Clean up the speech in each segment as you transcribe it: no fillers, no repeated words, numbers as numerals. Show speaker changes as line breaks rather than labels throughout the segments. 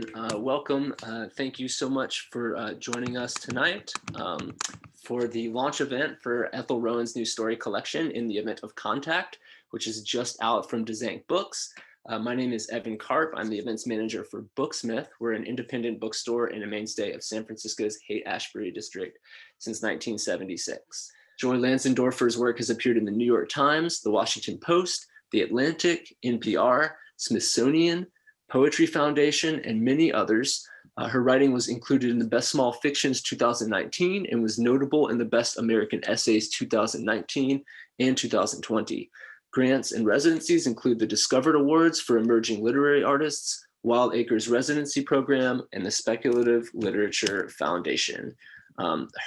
everyone. Welcome. Thank you so much for joining us tonight for the launch event for Ethel Rohan's new story collection, In the Event of Contact, which is just out from Dzanc Books. My name is Evan Karp. I'm the events manager for Booksmith. We're an independent bookstore and a mainstay of San Francisco's Haight-Ashbury district since 1976. Joy Lanzendorfer's work has appeared in the New York Times, the Washington Post, the Atlantic, NPR, Smithsonian, Poetry Foundation, and many others. Her writing was included in the Best Small Fictions 2019 and was notable in the Best American Essays 2019 and 2020. Grants and residencies include the Discovered Awards for Emerging Literary Artists, Wild Acres Residency Program, and the Speculative Literature Foundation.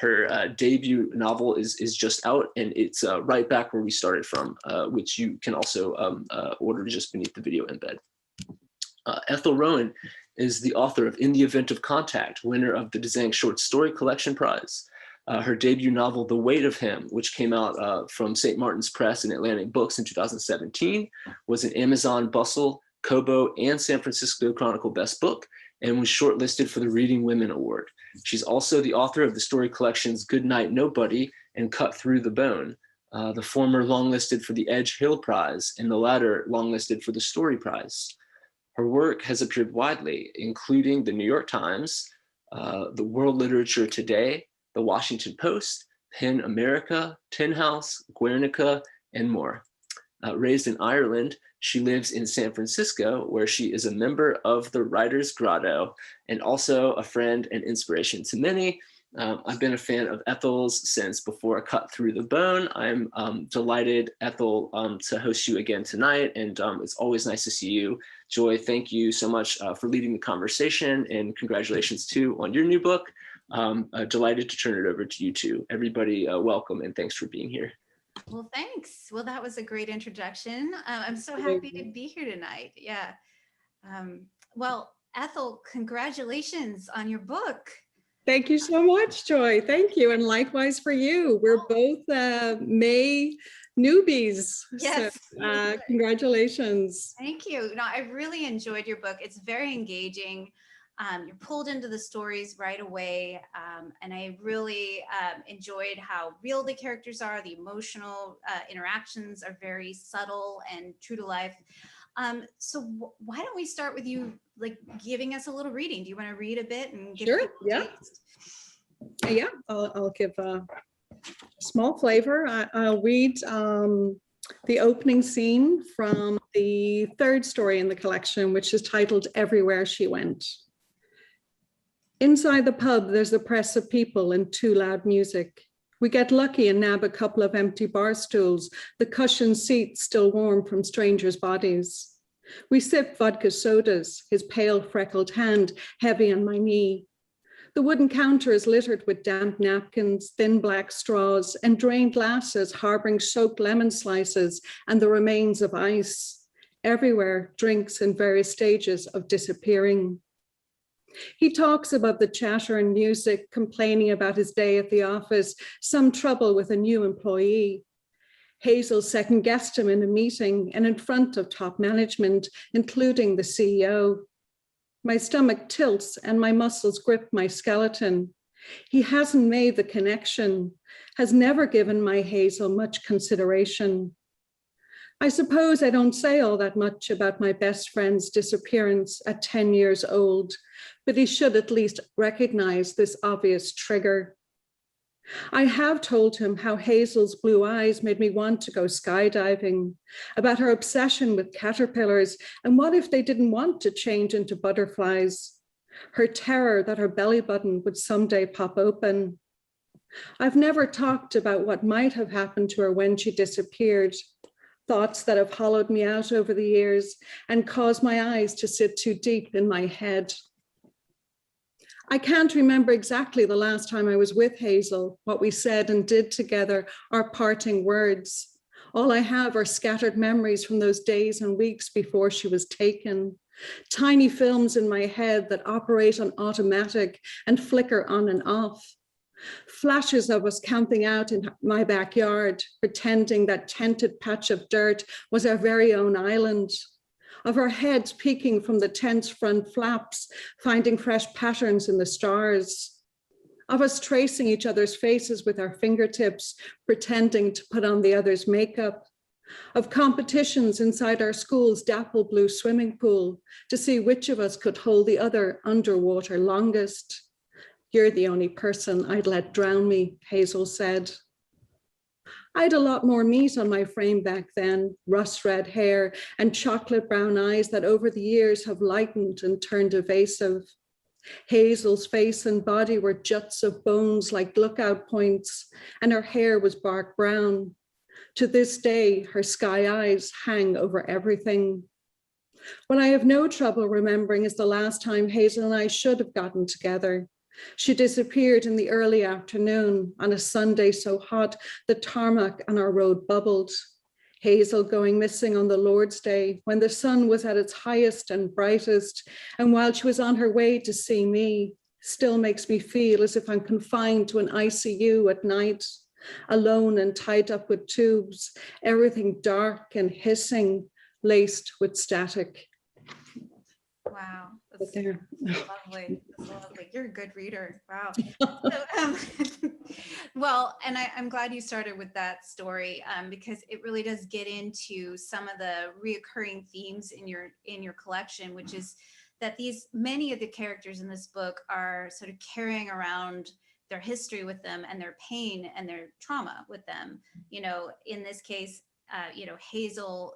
Her debut novel is just out, and it's right back where we started from, which you can also order just beneath the video embed. Ethel Rohan is the author of In the Event of Contact, winner of the Dzanc Short Story Collection Prize. Her debut novel, The Weight of Him, which came out from St. Martin's Press and Atlantic Books in 2017, was an Amazon, Bustle, Kobo, and San Francisco Chronicle Best Book, and was shortlisted for the Reading Women Award. She's also the author of the story collections Good Night Nobody and Cut Through the Bone, the former longlisted for the Edge Hill Prize and the latter longlisted for the Story Prize. Her work has appeared widely, including the New York Times, the World Literature Today, the Washington Post, PEN America, Tin House, Guernica, and more. Raised in Ireland, she lives in San Francisco, where she is a member of the Writers' Grotto and also a friend and inspiration to many. I've been a fan of Ethel's since before Cut Through the Bone. I'm delighted, Ethel, to host you again tonight, and it's always nice to see you. Joy, thank you so much for leading the conversation, and congratulations too on your new book. Delighted to turn it over to you two. Everybody, welcome and thanks for being here.
Well, thanks. Well, that was a great introduction. I'm so happy to be here tonight. Yeah. Well, Ethel, congratulations on your book.
Thank you so much, Joy. Thank you. And likewise for you. We're both May newbies.
Yes.
So, congratulations.
Thank you. No, I really enjoyed your book. It's very engaging. You're pulled into the stories right away. And I really enjoyed how real the characters are. The emotional interactions are very subtle and true to life. So why don't we start with you, like, giving us a little reading? Do you want to read a bit and give
Sure. Yeah. Yeah. I'll give a small flavor. I'll read the opening scene from the third story in the collection, which is titled Everywhere She Went. Inside the pub, there's a press of people and too loud music. We get lucky and nab a couple of empty bar stools, the cushioned seats still warm from strangers' bodies. We sip vodka sodas, his pale freckled hand heavy on my knee. The wooden counter is littered with damp napkins, thin black straws, and drained glasses harboring soaked lemon slices and the remains of ice. Everywhere, drinks in various stages of disappearing. He talks about the chatter and music, complaining about his day at the office, some trouble with a new employee. Hazel second-guessed him in a meeting and in front of top management, including the CEO. My stomach tilts and my muscles grip my skeleton. He hasn't made the connection, has never given my Hazel much consideration. I suppose I don't say all that much about my best friend's disappearance at 10 years old, but he should at least recognize this obvious trigger. I have told him how Hazel's blue eyes made me want to go skydiving, about her obsession with caterpillars, and what if they didn't want to change into butterflies, her terror that her belly button would someday pop open. I've never talked about what might have happened to her when she disappeared, thoughts that have hollowed me out over the years and caused my eyes to sit too deep in my head. I can't remember exactly the last time I was with Hazel, what we said and did together, our parting words. All I have are scattered memories from those days and weeks before she was taken. Tiny films in my head that operate on automatic and flicker on and off. Flashes of us camping out in my backyard, pretending that tented patch of dirt was our very own island. of our heads peeking from the tense front flaps, finding fresh patterns in the stars, of us tracing each other's faces with our fingertips, pretending to put on the other's makeup, of competitions inside our school's dapple blue swimming pool to see which of us could hold the other underwater longest. You're the only person I'd let drown me, Hazel said. I had a lot more meat on my frame back then, rust red hair and chocolate brown eyes that over the years have lightened and turned evasive. Hazel's face and body were juts of bones like lookout points, and her hair was bark brown. To this day, her sky eyes hang over everything. What I have no trouble remembering is the last time Hazel and I should have gotten together. She disappeared in the early afternoon on a Sunday so hot the tarmac on our road bubbled. Hazel going missing on the Lord's Day when the sun was at its highest and brightest, and while she was on her way to see me, still makes me feel as if I'm confined to an ICU at night, alone and tied up with tubes, everything dark and hissing, laced with static.
Wow, that's
There.
lovely. That's lovely. You're a good reader. Wow. So, well, and I'm glad you started with that story because it really does get into some of the reoccurring themes in your collection, which is that many of the characters in this book are sort of carrying around their history with them and their pain and their trauma with them. You know, in this case, Hazel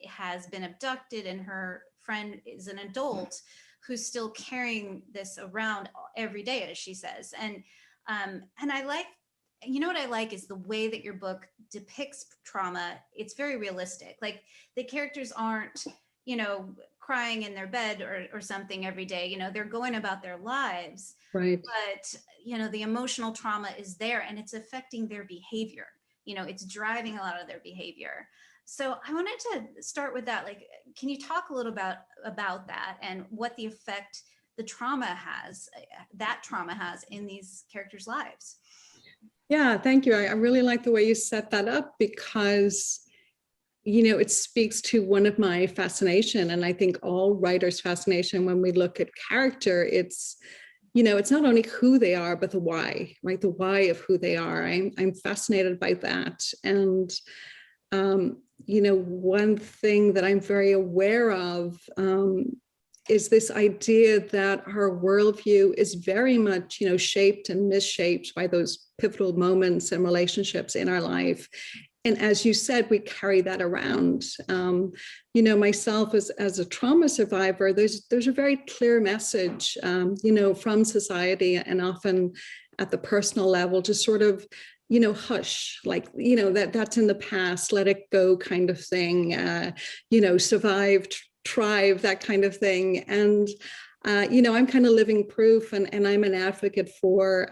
has been abducted and her friend is an adult who's still carrying this around every day, as she says. And I like, what I like is the way that your book depicts trauma. It's very realistic. Like the characters aren't, crying in their bed or something every day. They're going about their lives.
Right.
But, the emotional trauma is there and it's affecting their behavior. It's driving a lot of their behavior. So I wanted to start with that. Like, can you talk a little about that and what the effect that trauma has in these characters' lives?
Yeah, thank you. I really like the way you set that up because, it speaks to one of my fascination, and I think all writers' fascination when we look at character, it's not only who they are, but the why, right? The why of who they are. I'm fascinated by that. And one thing that I'm very aware of is this idea that our worldview is very much, shaped and misshaped by those pivotal moments and relationships in our life. And as you said, we carry that around. Myself as a trauma survivor, there's a very clear message, from society and often at the personal level to sort of hush, like, that's in the past, let it go kind of thing, survive, thrive, that kind of thing. And, I'm kind of living proof and I'm an advocate for,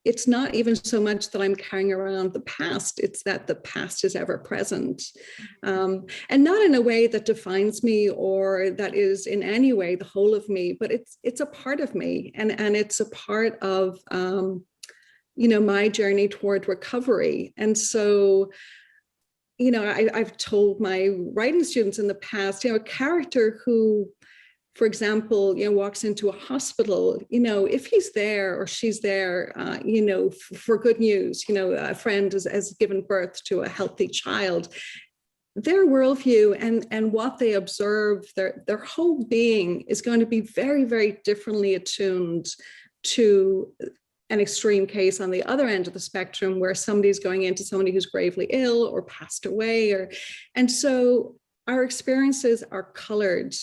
it's not even so much that I'm carrying around the past, it's that the past is ever present. And not in a way that defines me or that is in any way the whole of me, but it's a part of me and it's a part of, my journey toward recovery. And so, I've told my writing students in the past, a character who, for example, walks into a hospital, if he's there or she's there, for good news, a friend has given birth to a healthy child, their worldview and what they observe, their whole being is going to be very, very differently attuned to an extreme case on the other end of the spectrum where somebody's going into somebody who's gravely ill or passed away, and so our experiences are colored,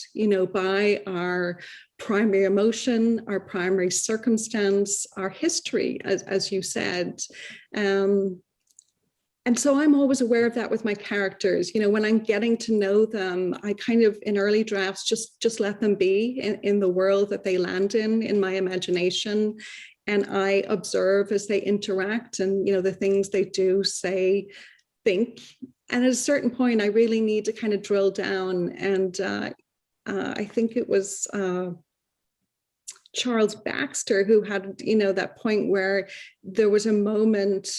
by our primary emotion, our primary circumstance, our history, as you said. And so I'm always aware of that with my characters. When I'm getting to know them, I kind of, in early drafts, just let them be in the world that they land in my imagination. And I observe as they interact and, the things they do, say, think. And at a certain point, I really need to kind of drill down. And I think it was Charles Baxter who had, that point where there was a moment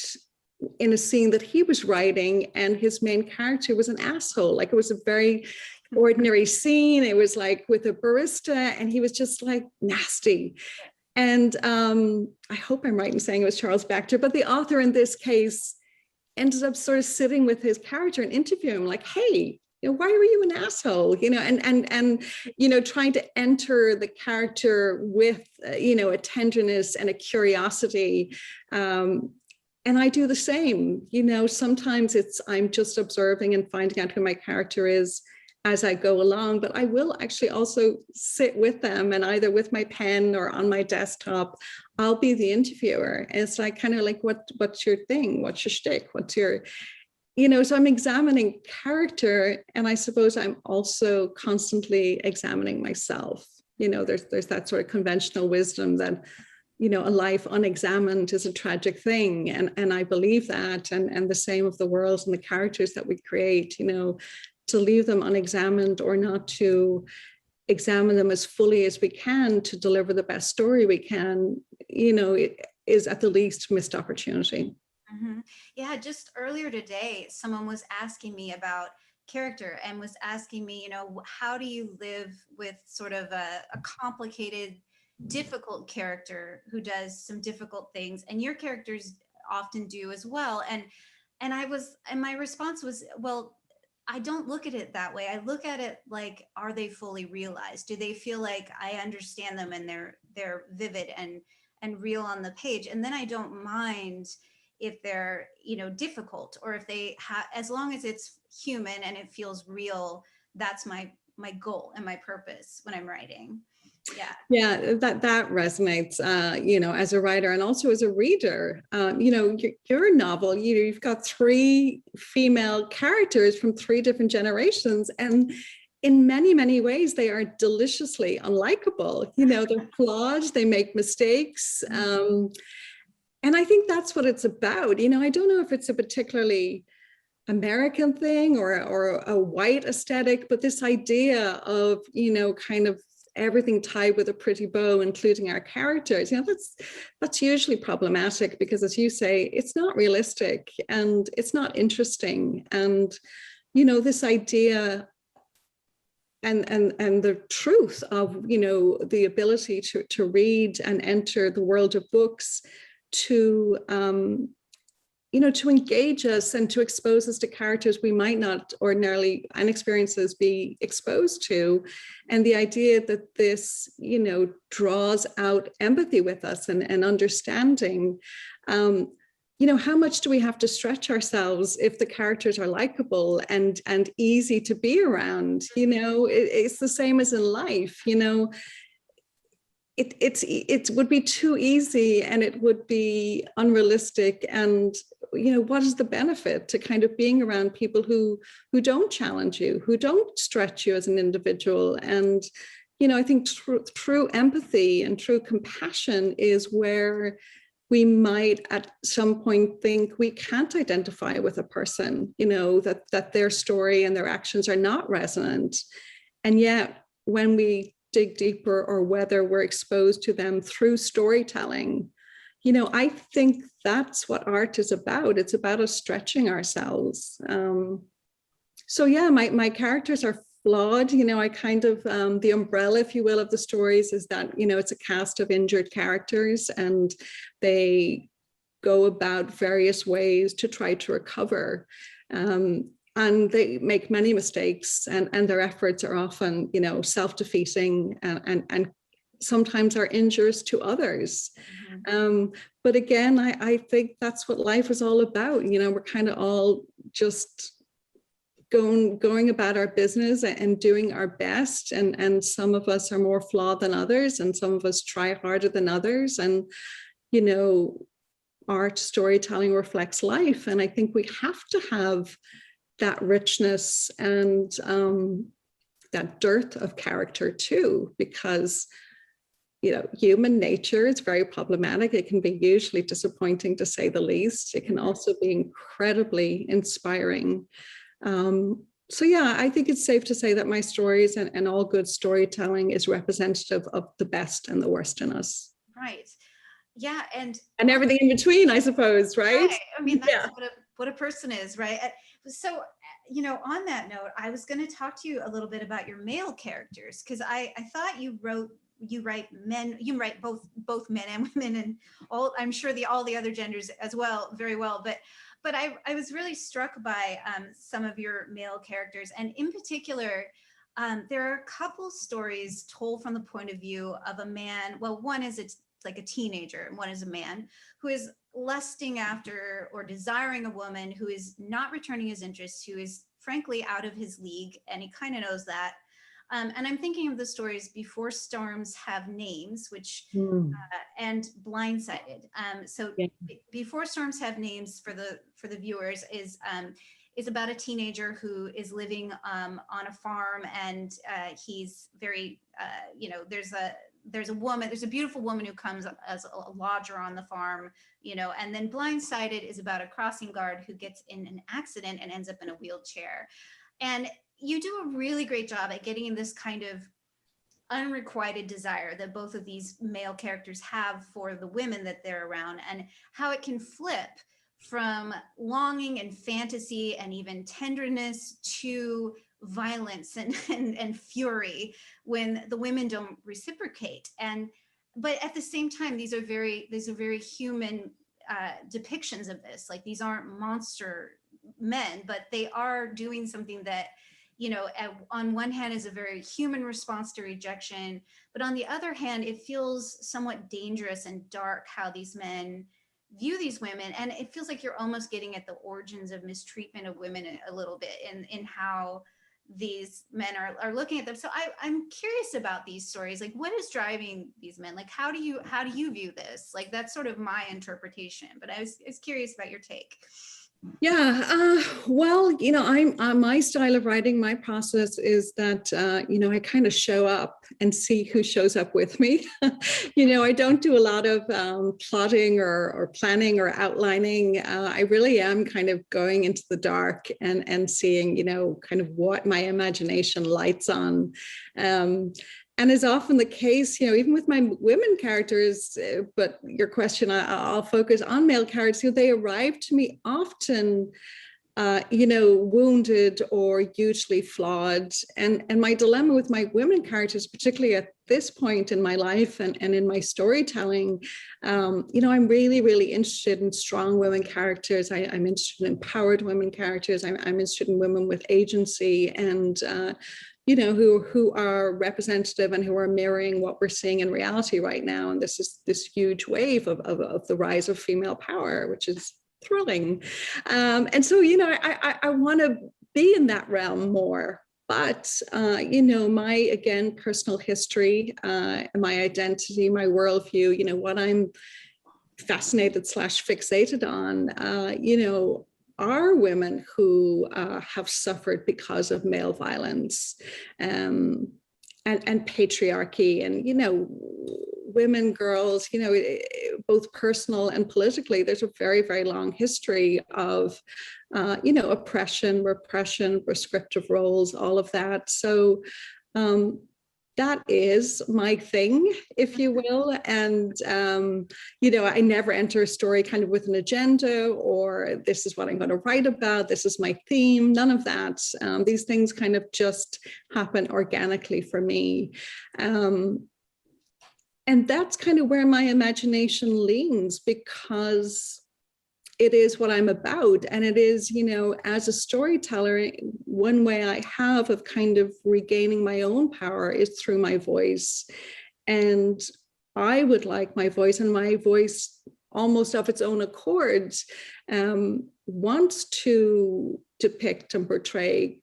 in a scene that he was writing and his main character was an asshole. Like it was a very, ordinary scene. It was like with a barista, and he was just like nasty. And I hope I'm right in saying it was Charles Baxter, but the author in this case ended up sort of sitting with his character and interviewing him, like, hey, why were you an asshole? And trying to enter the character with, a tenderness and a curiosity. And I do the same. Sometimes I'm just observing and finding out who my character is as I go along, but I will actually also sit with them, and either with my pen or on my desktop, I'll be the interviewer. And it's like, kind of like, what's your thing? What's your shtick? What's your, so I'm examining character, and I suppose I'm also constantly examining myself. There's that sort of conventional wisdom that, a life unexamined is a tragic thing. And I believe that, and the same of the worlds and the characters that we create, to leave them unexamined, or not to examine them as fully as we can to deliver the best story we can, it is at the least missed opportunity.
Mm-hmm. Yeah, just earlier today, someone was asking me about character and was asking me, how do you live with sort of a complicated, difficult character who does some difficult things, and your characters often do as well. And my response was, well, I don't look at it that way. I look at it like, are they fully realized? Do they feel like I understand them and they're vivid and real on the page? And then I don't mind if they're, difficult, or if they as long as it's human and it feels real. That's my goal and my purpose when I'm writing.
Yeah, that resonates, as a writer and also as a reader. Your novel, you've got 3 female characters from 3 different generations, and in many, many ways, they are deliciously unlikable. They're flawed, they make mistakes. And I think that's what it's about. I don't know if it's a particularly American thing or a white aesthetic, but this idea of, kind of everything tied with a pretty bow, including our characters, that's usually problematic, because, as you say, it's not realistic and it's not interesting. And this idea and the truth of the ability to read and enter the world of books, to to engage us and to expose us to characters we might not ordinarily, and experiences, be exposed to. And the idea that this, draws out empathy with us and understanding. How much do we have to stretch ourselves if the characters are likable and easy to be around? It's the same as in life. It would be too easy, and it would be unrealistic. And what is the benefit to kind of being around people who don't challenge you, who don't stretch you as an individual? And I think true empathy and true compassion is where we might at some point think we can't identify with a person, that their story and their actions are not resonant. And yet when we dig deeper, or whether we're exposed to them through storytelling, I think that's what art is about. It's about us stretching ourselves. So yeah, my characters are flawed. I kind of, the umbrella, if you will, of the stories is that, it's a cast of injured characters, and they go about various ways to try to recover. And they make many mistakes, and their efforts are often, self-defeating and sometimes are injurious to others. Mm-hmm. But again, I think that's what life is all about. We're kind of all just going about our business and doing our best. And some of us are more flawed than others, and some of us try harder than others. And, art storytelling reflects life. And I think we have to have that richness and that dearth of character too, because human nature is very problematic. It can be usually disappointing, to say the least. It can also be incredibly inspiring. So yeah, I think it's safe to say that my stories and all good storytelling is representative of the best and the worst in us.
Right. Yeah. And
everything in between, I suppose, right?
I mean, that's what a person is, right? So you know, on that note, I was going to talk to you a little bit about your male characters, because I thought you write men, you write both men and women, and all, I'm sure all the other genders as well, very well. But I was really struck by some of your male characters, and in particular, there are a couple stories told from the point of view of a man. Well, one is it's like a teenager, and one is a man who is lusting after or desiring a woman who is not returning his interest, who is frankly out of his league, and he kind of knows that. And I'm thinking of the stories Before Storms Have Names, which and Blindsided. So
Yeah.
Before Storms Have Names, for the viewers, is about a teenager who is living on a farm, and he's very, you know, there's a beautiful woman who comes as a lodger on the farm, you know, and then Blindsided is about a crossing guard who gets in an accident and ends up in a wheelchair. And you do a really great job at getting in this kind of unrequited desire that both of these male characters have for the women that they're around, and how it can flip from longing and fantasy and even tenderness to violence and fury when the women don't reciprocate. But at the same time, these are very human depictions of this. Like, these aren't monster men, but they are doing something that, you know, on one hand is a very human response to rejection, but on the other hand, it feels somewhat dangerous and dark how these men view these women. And it feels like you're almost getting at the origins of mistreatment of women a little bit in how these men are looking at them. So I'm curious about these stories. Like, what is driving these men? Like, how do you view this? Like, that's sort of my interpretation, but I was curious about your take.
Yeah, well, you know, my style of writing, my process is that, you know, I kind of show up and see who shows up with me. You know, I don't do a lot of plotting or planning or outlining. I really am kind of going into the dark and seeing, you know, kind of what my imagination lights on. And is often the case, you know, even with my women characters, but your question, I'll focus on male characters, you know, they arrive to me often, you know, wounded or hugely flawed. And my dilemma with my women characters, particularly at this point in my life and in my storytelling, you know, I'm really, really interested in strong women characters. I'm interested in empowered women characters. I'm interested in women with agency and, you know, who are representative and who are mirroring what we're seeing in reality right now. And this is this huge wave of the rise of female power, which is thrilling. And so, you know, I want to be in that realm more. But, you know, my, again, personal history, my identity, my worldview, you know, what I'm fascinated / fixated on, you know, are women who have suffered because of male violence and patriarchy, and, you know, women, girls, you know, both personal and politically, there's a very, very long history of, you know, oppression, repression, prescriptive roles, all of that. So that is my thing, if you will. And, you know, I never enter a story kind of with an agenda or this is what I'm going to write about, this is my theme, none of that. These things kind of just happen organically for me. And that's kind of where my imagination leans, because it is what I'm about. And it is, you know, as a storyteller, one way I have of kind of regaining my own power is through my voice. And I would like my voice, and my voice almost of its own accord wants to depict and portray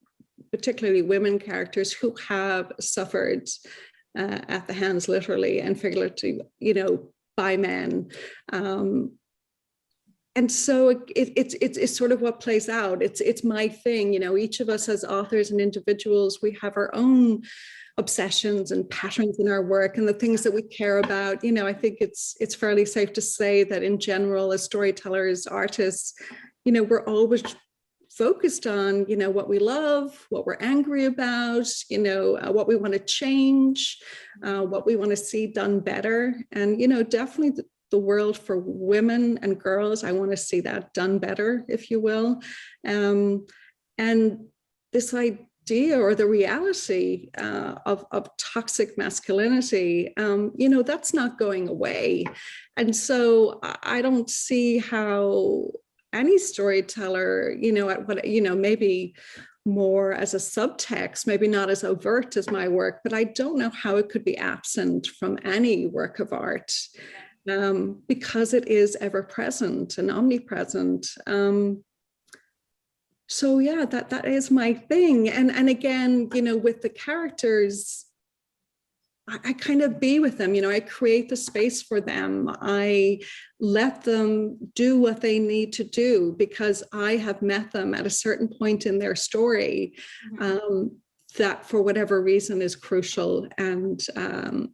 particularly women characters who have suffered at the hands, literally and figuratively, you know, by men. And so it's sort of what plays out. It's my thing, you know. Each of us as authors and individuals, we have our own obsessions and patterns in our work and the things that we care about. You know, I think it's fairly safe to say that in general, as storytellers, artists, you know, we're always focused on, you know, what we love, what we're angry about, you know, what we want to change, what we want to see done better. And, you know, definitely the world for women and girls, I want to see that done better, if you will. And this idea or the reality of toxic masculinity, that's not going away. And so I don't see how any storyteller, maybe more as a subtext, maybe not as overt as my work, but I don't know how it could be absent from any work of art, because it is ever present and omnipresent. So yeah, that is my thing. And again, with the characters, I kind of be with them, I create the space for them. I let them do what they need to do because I have met them at a certain point in their story, that for whatever reason is crucial. And,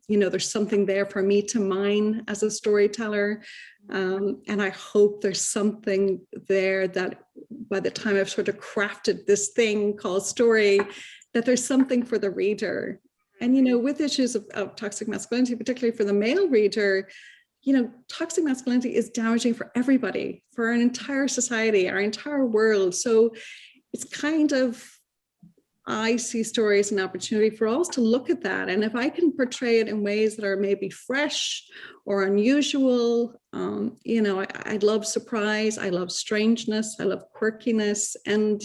there's something there for me to mine as a storyteller. And I hope there's something there that by the time I've sort of crafted this thing called story, that there's something for the reader. And, with issues of toxic masculinity, particularly for the male reader, toxic masculinity is damaging for everybody, for our entire society, our entire world. So it's kind of, I see story as an opportunity for us to look at that. And if I can portray it in ways that are maybe fresh or unusual, I love surprise, I love strangeness, I love quirkiness. And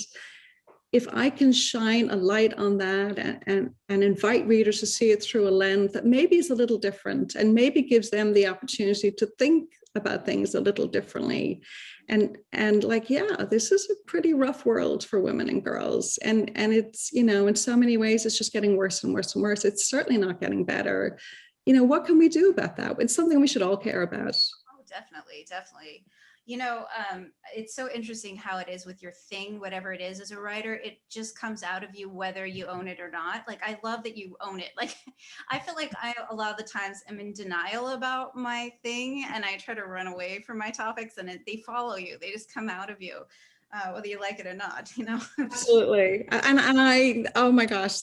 if I can shine a light on that and invite readers to see it through a lens that maybe is a little different and maybe gives them the opportunity to think about things a little differently. And this is a pretty rough world for women and girls. And it's, in so many ways, it's just getting worse and worse and worse. It's certainly not getting better. What can we do about that? It's something we should all care about.
Oh, definitely, definitely. It's so interesting how it is with your thing, whatever it is as a writer, it just comes out of you whether you own it or not. Like, I love that you own it. Like, I feel like I, a lot of the times, am in denial about my thing and I try to run away from my topics and they follow you. They just come out of you, whether you like it or not,
Absolutely. And I, oh my gosh,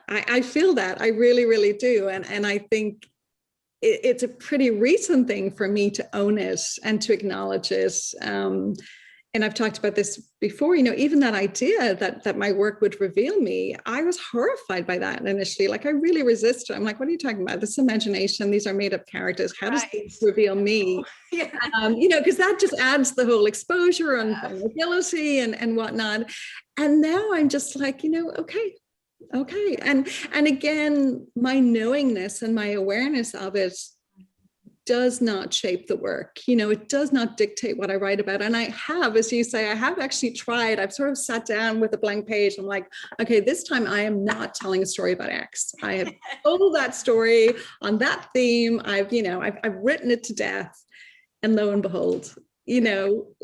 I feel that. I really, really do. And I think it's a pretty recent thing for me to own it and to acknowledge it. And I've talked about this before, even that idea that my work would reveal me, I was horrified by that initially. Like, I really resisted. I'm like, what are you talking about? This is imagination. These are made up characters. How does this reveal me?
Yeah.
Because that just adds the whole exposure and vulnerability and whatnot. And now I'm just like, okay. And again, my knowingness and my awareness of it does not shape the work. It does not dictate what I write about. And I have, as you say, I have actually tried. I've sort of sat down with a blank page. I'm like, okay, this time I am not telling a story about X. I have told that story on that theme. I've written it to death. And lo and behold,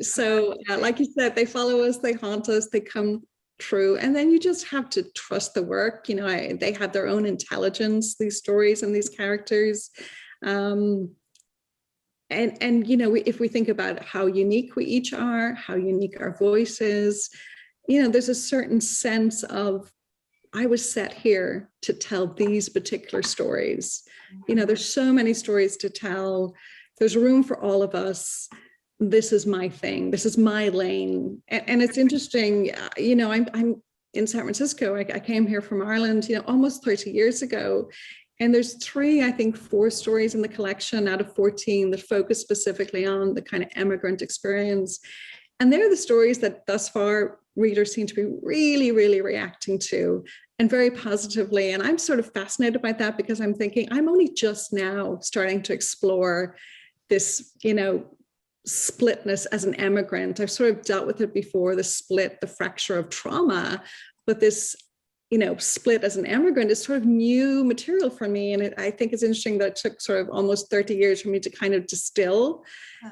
so like you said, they follow us, they haunt us, they come true. And then you just have to trust the work. They have their own intelligence, these stories and these characters. And if we think about how unique we each are, how unique our voice is, there's a certain sense of, I was set here to tell these particular stories. There's so many stories to tell. There's room for all of us. This is my thing. This is my lane. And it's interesting, I'm in San Francisco. I came here from Ireland, almost 30 years ago. And there's 4 stories in the collection out of 14 that focus specifically on the kind of immigrant experience. And they're the stories that thus far readers seem to be really, really reacting to, and very positively. And I'm sort of fascinated by that because I'm thinking I'm only just now starting to explore this, splitness as an immigrant. I've sort of dealt with it before, the split, the fracture of trauma, but this split as an immigrant is sort of new material for me. And I think it's interesting that it took sort of almost 30 years for me to kind of distill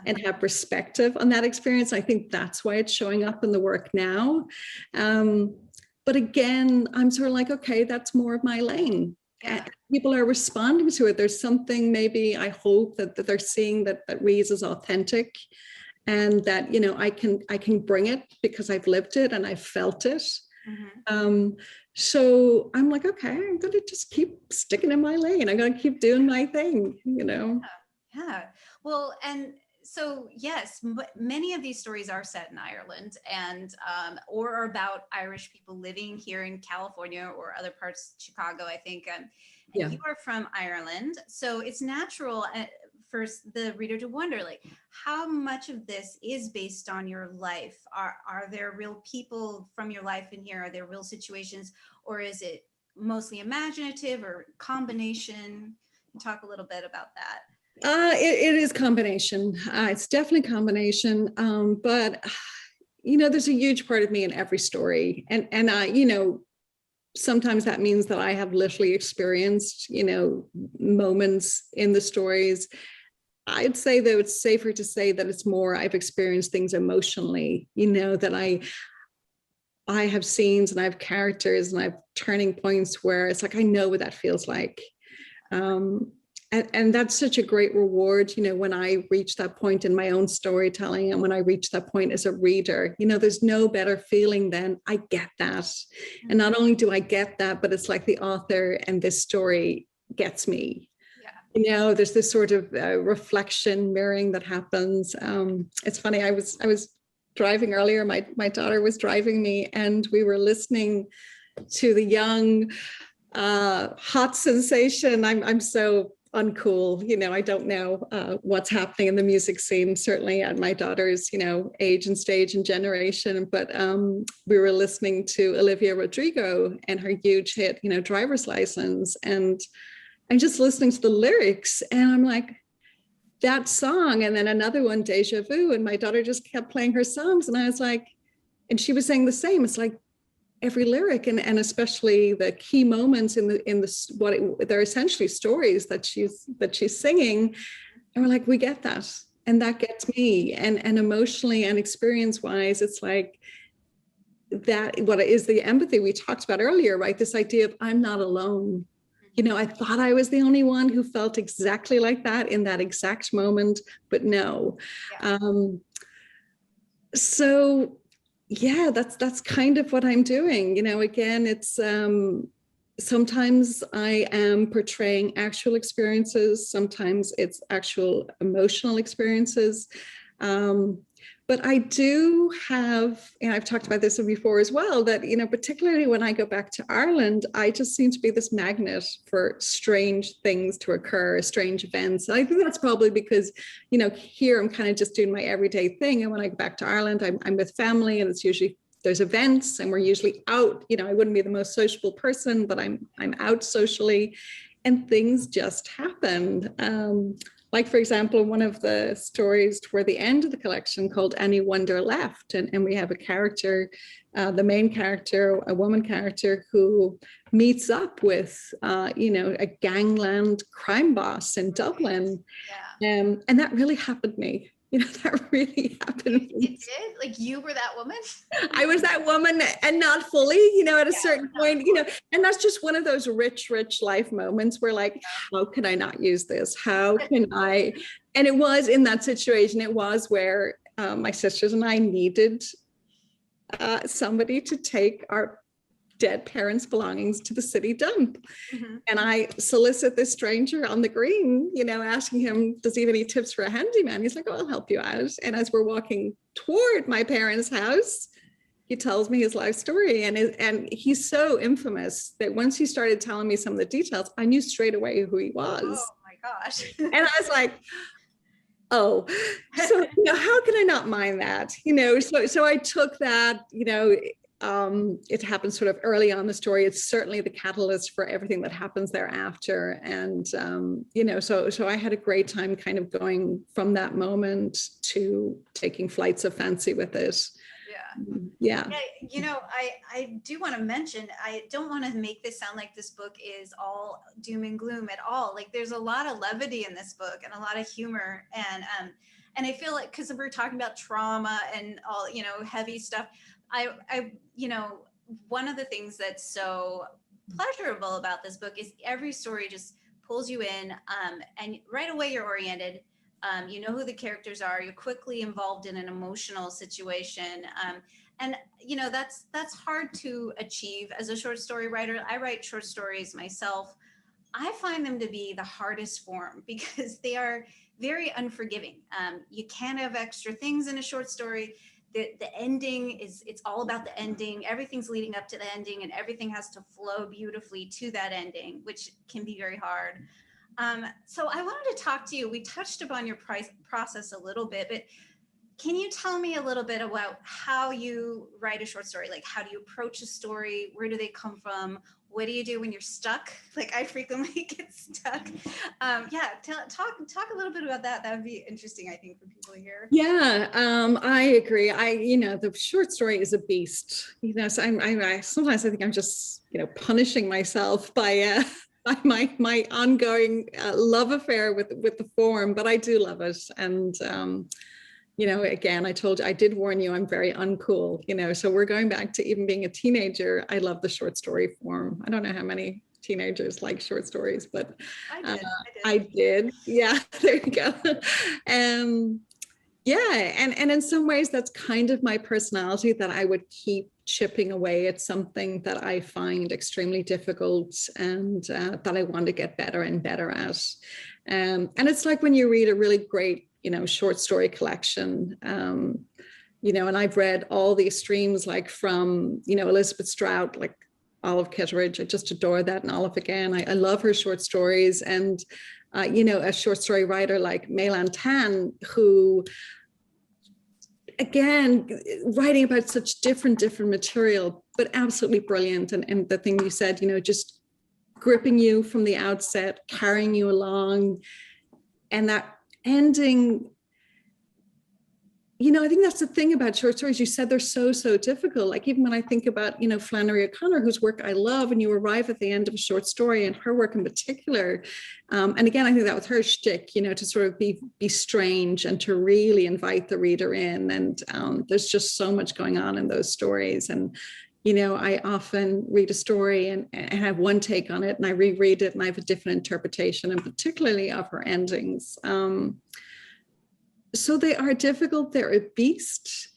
and have perspective on that experience. I think that's why it's showing up in the work now. But again, I'm sort of like, okay, that's more of my lane. Yeah. People are responding to it. There's something, maybe I hope that they're seeing that reads as authentic, and that, I can bring it because I've lived it and I've felt it. Mm-hmm. So I'm like, okay, I'm going to just keep sticking in my lane. I'm going to keep doing my thing,
Yeah. Well, and So yes, many of these stories are set in Ireland and or are about Irish people living here in California or other parts of Chicago, I think. And
Yeah.
you are from Ireland, so it's natural for the reader to wonder, like, how much of this is based on your life? Are there real people from your life in here? Are there real situations, or is it mostly imaginative or combination? Talk a little bit about that.
It is combination. It's definitely combination. But there's a huge part of me in every story, and I, sometimes that means that I have literally experienced, moments in the stories. I'd say though it's safer to say that it's more I've experienced things emotionally, that I have scenes and I have characters and I have turning points where it's like I know what that feels like. And that's such a great reward, when I reach that point in my own storytelling and when I reach that point as a reader, there's no better feeling than I get that. And not only do I get that, but it's like the author and this story gets me. Yeah. There's this sort of reflection mirroring that happens. It's funny, I was driving earlier, my daughter was driving me and we were listening to the young hot sensation. I'm so uncool, I don't know what's happening in the music scene, certainly at my daughter's, age and stage and generation. But we were listening to Olivia Rodrigo and her huge hit, Driver's License. And I'm just listening to the lyrics and I'm like, that song. And then another one, Deja Vu. And my daughter just kept playing her songs. And I was like, and she was saying the same. It's like, every lyric and especially the key moments in they're essentially stories that she's singing, and we're like, we get that, and that gets me, and emotionally and experience wise, it's like that. What is the empathy we talked about earlier, right? This idea of I'm not alone. I thought I was the only one who felt exactly like that in that exact moment, but no. Yeah. So yeah, that's kind of what I'm doing. Again, it's sometimes I am portraying actual experiences, sometimes it's actual emotional experiences. But I do have, and I've talked about this before as well, that, particularly when I go back to Ireland, I just seem to be this magnet for strange things to occur, strange events. And I think that's probably because, here I'm kind of just doing my everyday thing. And when I go back to Ireland, I'm with family, and it's usually, there's events and we're usually out. I wouldn't be the most sociable person, but I'm out socially, and things just happened. Like, for example, one of the stories toward the end of the collection called Any Wonder Left. And we have a character, the main character, a woman character who meets up with, a gangland crime boss in Dublin. Yeah. And that really happened to me. That really happened.
It did? Like, you were that woman?
I was that woman, and not fully, at a certain point, and that's just one of those rich life moments where, like, how can I not use this? How can I? And it was in that situation, it was where my sisters and I needed somebody to take our dead parents' belongings to the city dump. Mm-hmm. And I solicit this stranger on the green, asking him, does he have any tips for a handyman? He's like, oh, I'll help you out. And as we're walking toward my parents' house, he tells me his life story. And he's so infamous that once he started telling me some of the details, I knew straight away who he was.
Oh my gosh.
And I was like, oh, so how can I not mind that? So I took that, it happens sort of early on in the story. It's certainly the catalyst for everything that happens thereafter. And, so I had a great time kind of going from that moment to taking flights of fancy with it. Yeah.
I do want to mention, I don't want to make this sound like this book is all doom and gloom at all. Like, there's a lot of levity in this book and a lot of humor. And I feel like, because we're talking about trauma and all, heavy stuff, I one of the things that's so pleasurable about this book is every story just pulls you in, and right away you're oriented. You know who the characters are. You're quickly involved in an emotional situation, and that's hard to achieve as a short story writer. I write short stories myself. I find them to be the hardest form because they are very unforgiving. You can't have extra things in a short story. The ending it's all about the ending. Everything's leading up to the ending, and everything has to flow beautifully to that ending, which can be very hard. So I wanted to talk to you. We touched upon your process a little bit, but can you tell me a little bit about how you write a short story? Like, how do you approach a story? Where do they come from? What do you do when you're stuck? Like, I frequently get stuck. Yeah, talk a little bit about that. That would be interesting, I think, for people to hear.
Yeah, I agree. The short story is a beast. So I sometimes I think I'm just, punishing myself by my ongoing love affair with the form, but I do love it. And again, I told you, I did warn you, I'm very uncool, so we're going back to even being a teenager. I love the short story form. I don't know how many teenagers like short stories, but I did. Yeah, there you go. Yeah, and in some ways that's kind of my personality, that I would keep chipping away at something that I find extremely difficult and that I want to get better and better at. And it's like when you read a really great short story collection, and I've read all these streams, like from, Elizabeth Strout, like Olive Kitteridge. I just adore that. And Olive again, I love her short stories. And, a short story writer like Meilan Tan, who, again, writing about such different material, but absolutely brilliant. And the thing you said, just gripping you from the outset, carrying you along, and that ending, I think that's the thing about short stories. You said they're so difficult. Like, even when I think about, Flannery O'Connor, whose work I love, and you arrive at the end of a short story, and her work in particular. And again, I think that was her shtick, to sort of be strange and to really invite the reader in. And there's just so much going on in those stories. And, I often read a story and have one take on it, and I reread it and I have a different interpretation, and particularly of her endings. So they are difficult. They're a beast.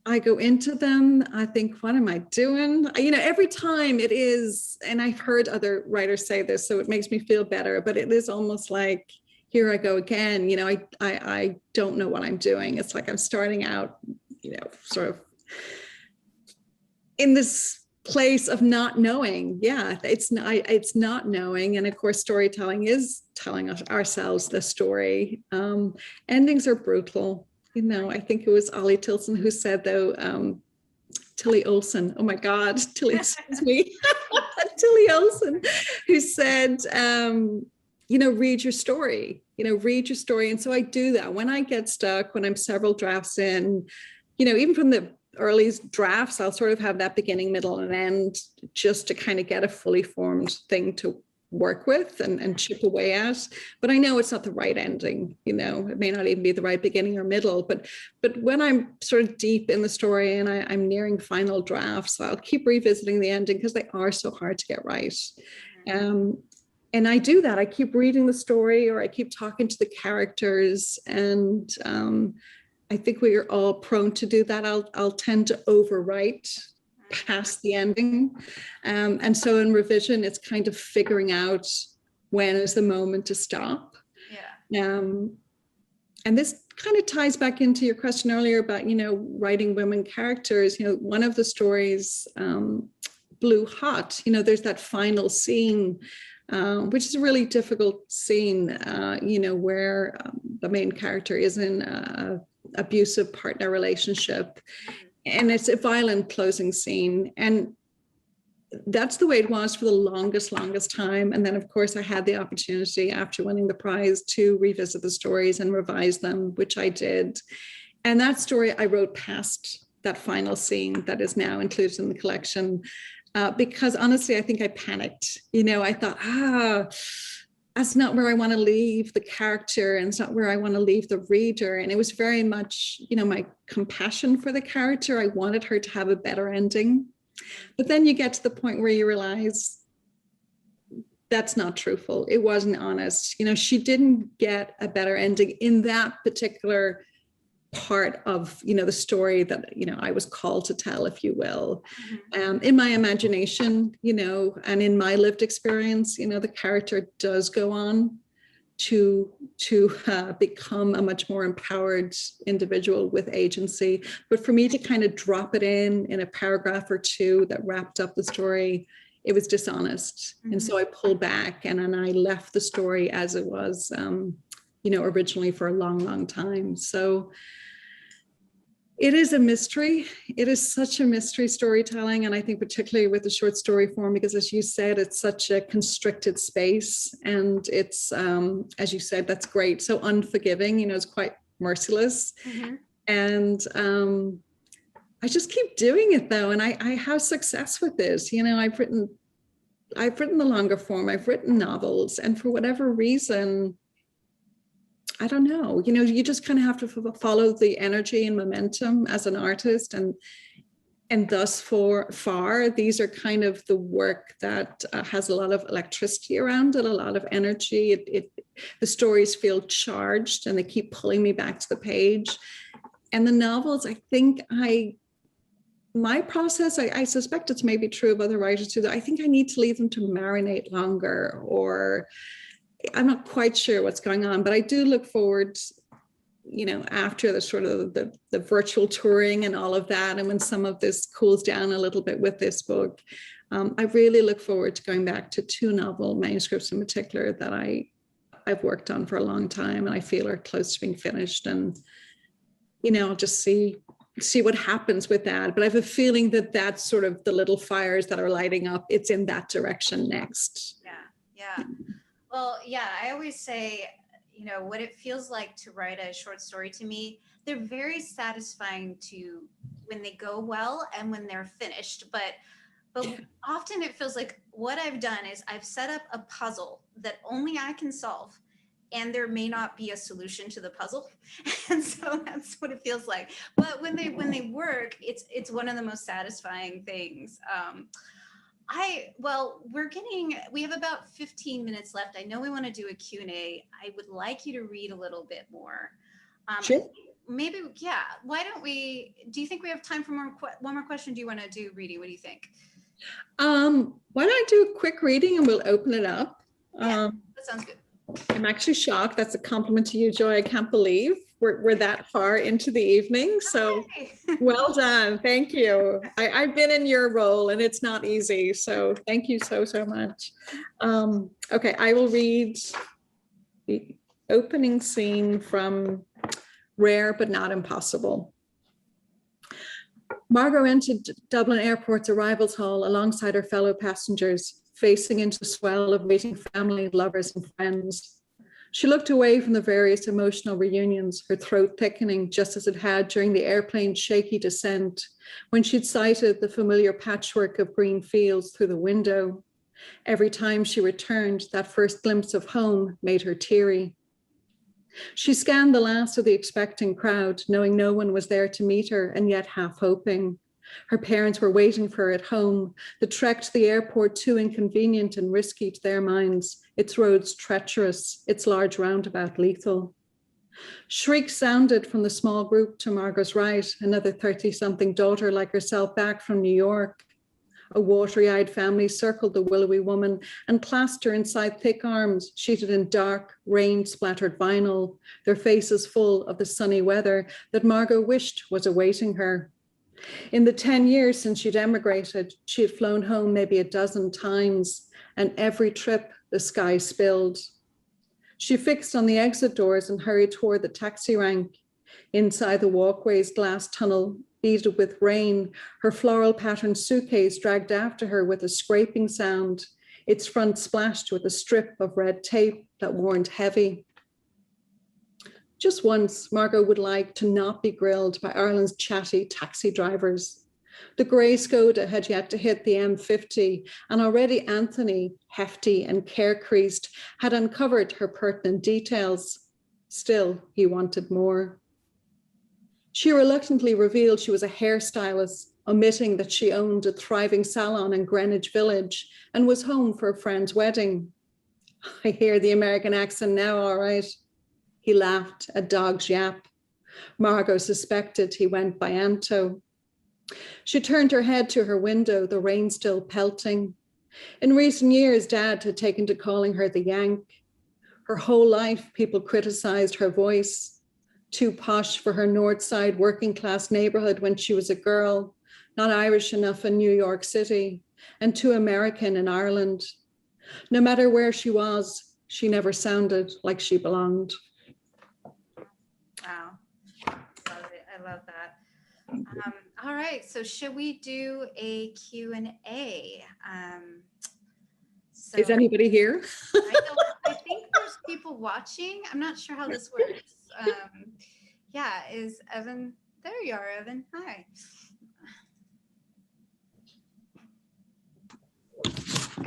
I go into them, I think, what am I doing? Every time it is, and I've heard other writers say this, so it makes me feel better, but it is almost like, here I go again. I don't know what I'm doing. It's like I'm starting out, sort of in this place of not knowing. Yeah, it's not knowing. And of course, storytelling is telling ourselves the story. Endings are brutal. I think it was Ollie Tilson who said, though, Tilly Olsen, oh my God, Tilly, excuse me, Tilly Olsen, who said, read your story, read your story. And so I do that when I get stuck, when I'm several drafts in, even from the early drafts, I'll sort of have that beginning, middle, and end, just to kind of get a fully formed thing to work with and chip away at. But I know it's not the right ending, it may not even be the right beginning or middle, but when I'm sort of deep in the story and I'm nearing final drafts, I'll keep revisiting the ending, because they are so hard to get right. And I do that. I keep reading the story, or I keep talking to the characters, and I think we are all prone to do that. I'll tend to overwrite past the ending. And so in revision, it's kind of figuring out when is the moment to stop. Yeah. And this kind of ties back into your question earlier about, writing women characters. One of the stories, Blue Hot, there's that final scene, which is a really difficult scene, where the main character is in a abusive partner relationship, and it's a violent closing scene, and that's the way it was for the longest time. And then of course I had the opportunity, after winning the prize, to revisit the stories and revise them, which I did. And that story I wrote past that final scene that is now included in the collection, because honestly I think I panicked. I thought, that's not where I want to leave the character, and it's not where I want to leave the reader. And it was very much, my compassion for the character. I wanted her to have a better ending. But then you get to the point where you realize that's not truthful. It wasn't honest. She didn't get a better ending in that particular part of, the story that, I was called to tell, if you will. In my imagination, and in my lived experience, the character does go on to become a much more empowered individual with agency. But for me to kind of drop it in a paragraph or two that wrapped up the story, it was dishonest. And so I pulled back and then I left the story as it was, originally for a long, long time. So it is a mystery. It is such a mystery storytelling. And I think particularly with the short story form, because as you said, it's such a constricted space. And it's, as you said, that's great. So unforgiving, it's quite merciless. And I just keep doing it though. And I have success with this. I've written the longer form, I've written novels, and for whatever reason, I don't know, you just kind of have to follow the energy and momentum as an artist. And thus far, these are kind of the work that has a lot of electricity around it, a lot of energy. The stories feel charged and they keep pulling me back to the page. And the novels, I think my process, I suspect it's maybe true of other writers too, that I think I need to leave them to marinate longer, or I'm not quite sure what's going on, but I do look forward, after the sort of the virtual touring and all of that, and when some of this cools down a little bit with this book, I really look forward to going back to 2 novel manuscripts in particular that I've worked on for a long time and I feel are close to being finished. And, I'll just see what happens with that. But I have a feeling that that's sort of the little fires that are lighting up. It's in that direction next.
Yeah. Well, yeah, I always say, what it feels like to write a short story to me, they're very satisfying when they go well and when they're finished. But often it feels like what I've done is I've set up a puzzle that only I can solve, and there may not be a solution to the puzzle. And so that's what it feels like. But when they work, it's one of the most satisfying things. We have about 15 minutes left. I know we want to do a Q&A. I would like you to read a little bit more.
Sure.
Maybe, yeah. Why don't do you think we have time for one more question? Do you want to do reading? What do you think?
Why don't I do a quick reading and we'll open it up?
Yeah, that sounds good.
I'm actually shocked. That's a compliment to you, Joy. I can't believe we're that far into the evening. So well done. Thank you. I've been in your role and it's not easy. So thank you so much. Okay, I will read the opening scene from Rare But Not Impossible. Margot entered Dublin Airport's arrivals hall alongside her fellow passengers, facing into the swell of waiting family, lovers, and friends. She looked away from the various emotional reunions, her throat thickening just as it had during the airplane's shaky descent, when she'd sighted the familiar patchwork of green fields through the window. Every time she returned, that first glimpse of home made her teary. She scanned the last of the expecting crowd, knowing no one was there to meet her, and yet half hoping. Her parents were waiting for her at home, the trek to the airport too inconvenient and risky to their minds, its roads treacherous, its large roundabout lethal. Shrieks sounded from the small group to Margot's right, another 30-something daughter like herself back from New York. A watery-eyed family circled the willowy woman and clasped her inside thick arms, sheeted in dark, rain-splattered vinyl, their faces full of the sunny weather that Margot wished was awaiting her. In the 10 years since she'd emigrated, she had flown home maybe a dozen times, and every trip the sky spilled. She fixed on the exit doors and hurried toward the taxi rank. Inside the walkway's glass tunnel, beaded with rain, her floral patterned suitcase dragged after her with a scraping sound, its front splashed with a strip of red tape that warned heavy. Just once, Margot would like to not be grilled by Ireland's chatty taxi drivers. The grey Skoda had yet to hit the M50, and already Anthony, hefty and care-creased, had uncovered her pertinent details. Still, he wanted more. She reluctantly revealed she was a hairstylist, omitting that she owned a thriving salon in Greenwich Village and was home for a friend's wedding. I hear the American accent now, all right. He laughed, a dog's yap. Margot suspected he went by Anto. She turned her head to her window, the rain still pelting. In recent years, Dad had taken to calling her the Yank. Her whole life, people criticized her voice. Too posh for her North Side working class neighborhood when she was a girl, not Irish enough in New York City, and too American in Ireland. No matter where she was, she never sounded like she belonged.
Wow. Love it. I love that. All right. So should we do a Q&A?
Is anybody here?
I think there's people watching. I'm not sure how this works. Yeah, is Evan? There you are, Evan. Hi.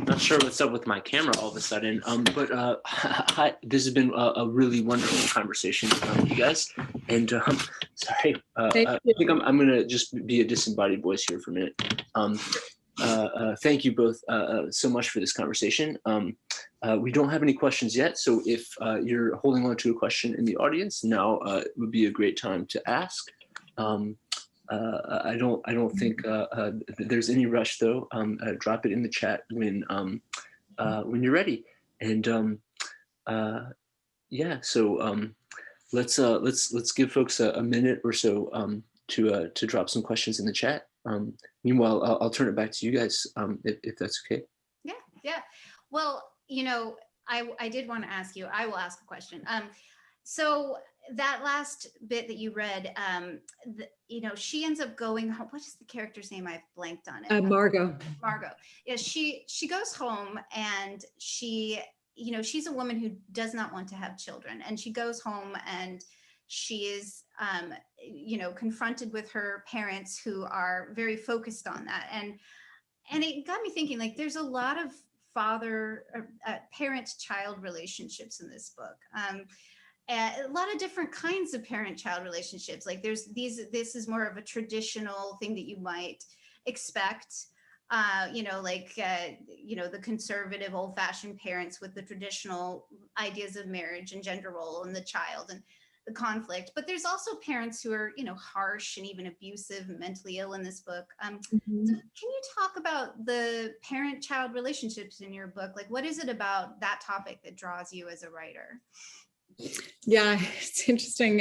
Not sure what's up with my camera all of a sudden, but hi, this has been a really wonderful conversation, you guys. And sorry, I think I'm gonna just be a disembodied voice here for a minute. Thank you both so much for this conversation. We don't have any questions yet, so if you're holding on to a question in the audience, now would be a great time to ask. I don't think there's any rush though. Drop it in the chat when you're ready. And yeah, so let's give folks a minute or so to drop some questions in the chat. Meanwhile, I'll turn it back to you guys if that's okay.
Yeah. Well, I did want to ask you. I will ask a question. So that last bit that you read, she ends up going home. What is the character's name? I've blanked on it.
Margot.
Margot. Yeah, she goes home and she's a woman who does not want to have children, and she goes home and she is confronted with her parents who are very focused on that, and it got me thinking, like, there's a lot of parent-child relationships in this book. A lot of different kinds of parent-child relationships. Like this is more of a traditional thing that you might expect. The conservative old-fashioned parents with the traditional ideas of marriage and gender role and the child and the conflict. But there's also parents who are, harsh and even abusive and mentally ill in this book. So can you talk about the parent-child relationships in your book? Like, what is it about that topic that draws you as a writer?
Yeah, it's interesting.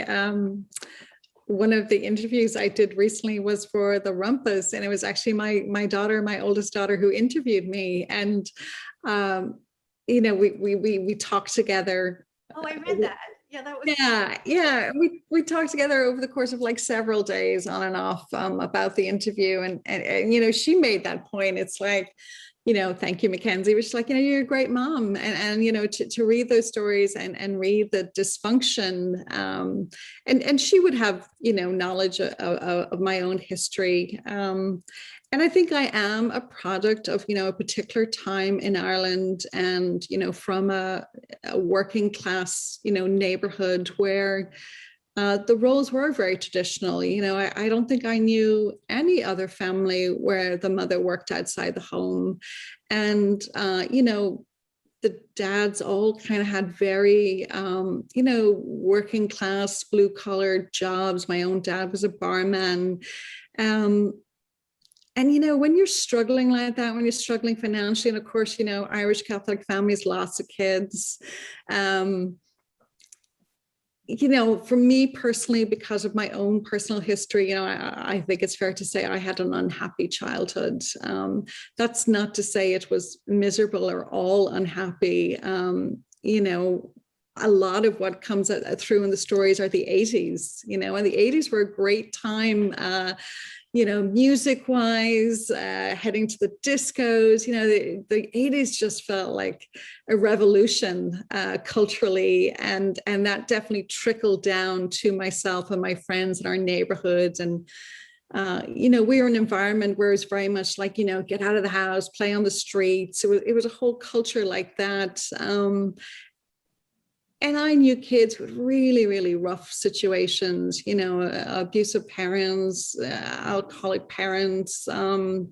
One of the interviews I did recently was for the Rumpus, and it was actually my daughter, my oldest daughter, who interviewed me. And we talked together.
Oh, I read that. Yeah, that was.
Yeah. We talked together over the course of like several days on and off about the interview, and she made that point. It's like, thank you, Mackenzie, which is like, you're a great mom, and to read those stories and read the dysfunction, and she would have, knowledge of my own history. And I think I am a product of, a particular time in Ireland, and, from a working class, neighborhood where the roles were very traditional. I don't think I knew any other family where the mother worked outside the home. And, the dads all kind of had very, working class, blue collar jobs. My own dad was a barman. And, when you're struggling like that, when you're struggling financially, and of course, Irish Catholic families, lots of kids, for me personally, because of my own personal history, I think it's fair to say I had an unhappy childhood. That's not to say it was miserable or all unhappy. A lot of what comes through in the stories are the 80s, and the 80s were a great time, music wise, heading to the discos. The 80s just felt like a revolution culturally, and that definitely trickled down to myself and my friends in our neighborhoods. And we were in an environment where it was very much like, get out of the house, play on the streets. It was a whole culture like that. And I knew kids with really, really rough situations, abusive parents, alcoholic parents, unemployed,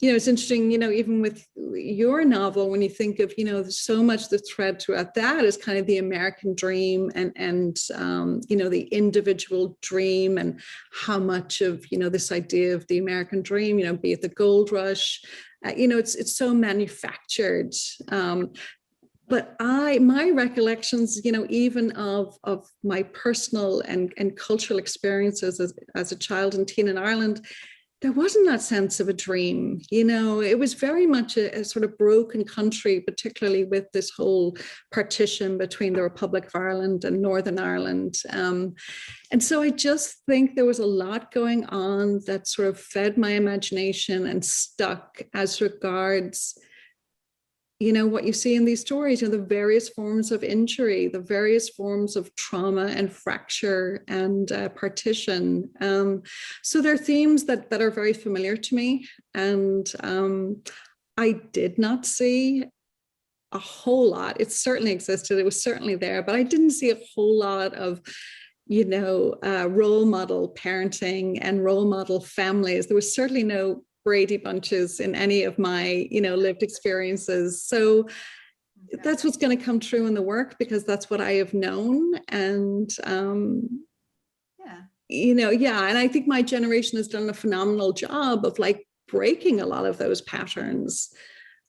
it's interesting, even with your novel, when you think of, there's so much the thread throughout that is kind of the American dream and the individual dream, and how much of, this idea of the American dream, be it the gold rush, it's so manufactured. But my recollections, even of my personal and cultural experiences as a child and teen in Ireland, there wasn't that sense of a dream. It was very much a sort of broken country, particularly with this whole partition between the Republic of Ireland and Northern Ireland. And so I just think there was a lot going on that sort of fed my imagination and stuck as regards what you see in these stories, the various forms of injury, the various forms of trauma and fracture and partition. So they're themes that are very familiar to me. And I did not see a whole lot. It certainly existed. It was certainly there, but I didn't see a whole lot of role model parenting and role model families. There was certainly no Brady bunches in any of my, lived experiences. So that's what's going to come true in the work, because that's what I have known. And, and I think my generation has done a phenomenal job of like breaking a lot of those patterns.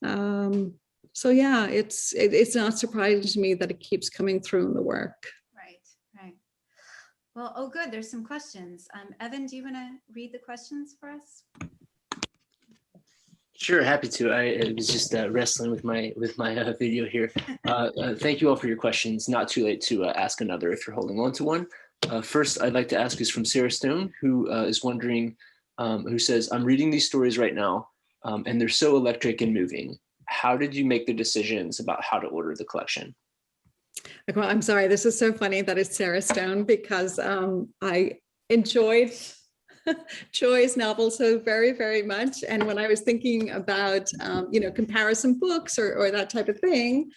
So yeah, it's not surprising to me that it keeps coming through in the work.
Right. Well, good. There's some questions. Evan, do you want to read the questions for us?
Sure, happy to. I was just wrestling with my video here. Thank you all for your questions. Not too late to ask another if you're holding on to one. First, I'd like to ask is from Sarah Stone, who is wondering, who says, I'm reading these stories right now, and they're so electric and moving. How did you make the decisions about how to order the collection?
Well, I'm sorry, this is so funny that it's Sarah Stone, because I enjoyed Joy's novel so very, very much. And when I was thinking about, comparison books or that type of thing,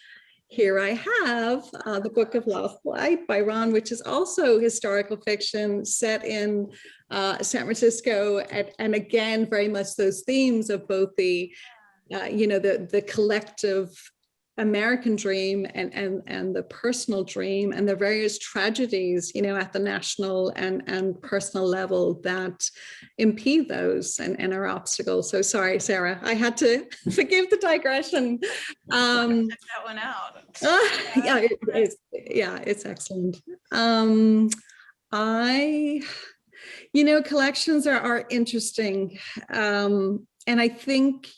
here I have the Book of Lost Light by Ron, which is also historical fiction set in San Francisco. And again, very much those themes of both the collective American dream and the personal dream, and the various tragedies, at the national and personal level that impede those and are obstacles. So sorry, Sarah, I had to forgive the digression.
Check that one out.
It's excellent. Collections are interesting. And I think,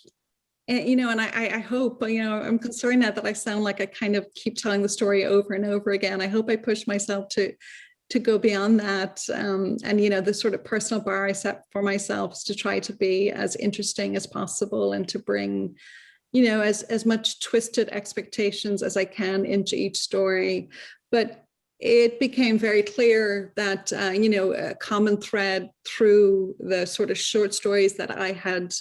and I hope, I'm concerned now that I sound like I kind of keep telling the story over and over again. I hope I push myself to go beyond that. And the sort of personal bar I set for myself is to try to be as interesting as possible, and to bring, as much twisted expectations as I can into each story. But it became very clear that, a common thread through the sort of short stories that I had,